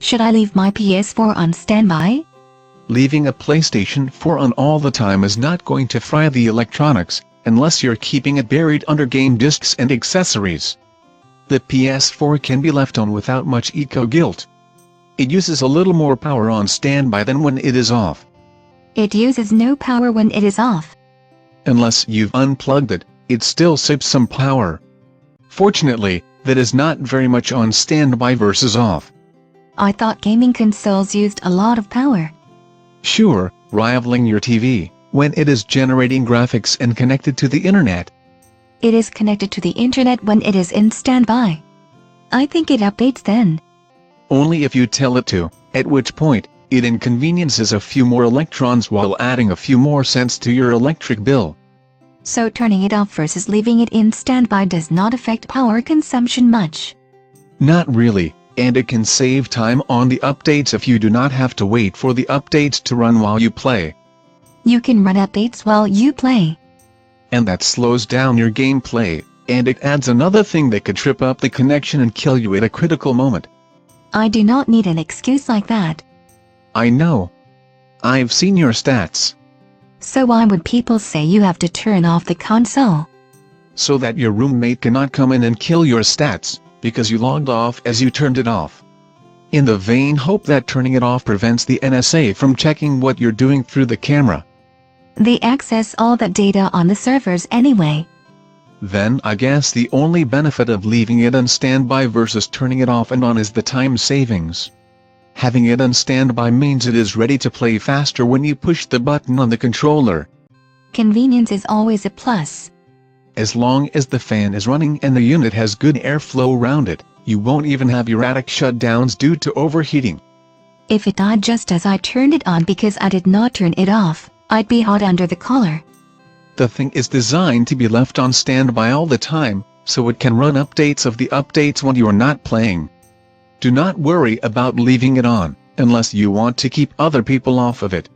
Should I leave my PS4 on standby? Leaving a PlayStation 4 on all the time is not going to fry the electronics, unless you're keeping it buried under game discs and accessories. The PS4 can be left on without much eco-guilt. It uses a little more power on standby than when it is off. It uses no power when it is off. Unless you've unplugged it, it still sips some power. Fortunately, that is not very much on standby versus off. I thought gaming consoles used a lot of power. Sure, rivaling your TV, when it is generating graphics and connected to the internet. It is connected to the internet when it is in standby. I think it updates then. Only if you tell it to, at which point, it inconveniences a few more electrons while adding a few more cents to your electric bill. So turning it off versus leaving it in standby does not affect power consumption much. Not really, and it can save time on the updates if you do not have to wait for the updates to run while you play. You can run updates while you play. And that slows down your gameplay, and it adds another thing that could trip up the connection and kill you at a critical moment. I do not need an excuse like that. I know. I've seen your stats. So why would people say you have to turn off the console? So that your roommate cannot come in and kill your stats, because you logged off as you turned it off. In the vain hope that turning it off prevents the NSA from checking what you're doing through the camera. They access all that data on the servers anyway. Then I guess the only benefit of leaving it on standby versus turning it off and on is the time savings. Having it on standby means it is ready to play faster when you push the button on the controller. Convenience is always a plus. As long as the fan is running and the unit has good airflow around it, you won't even have erratic shutdowns due to overheating. If it died just as I turned it on because I did not turn it off, I'd be hot under the collar. The thing is designed to be left on standby all the time, so it can run updates of the updates when you are not playing. Do not worry about leaving it on, unless you want to keep other people off of it.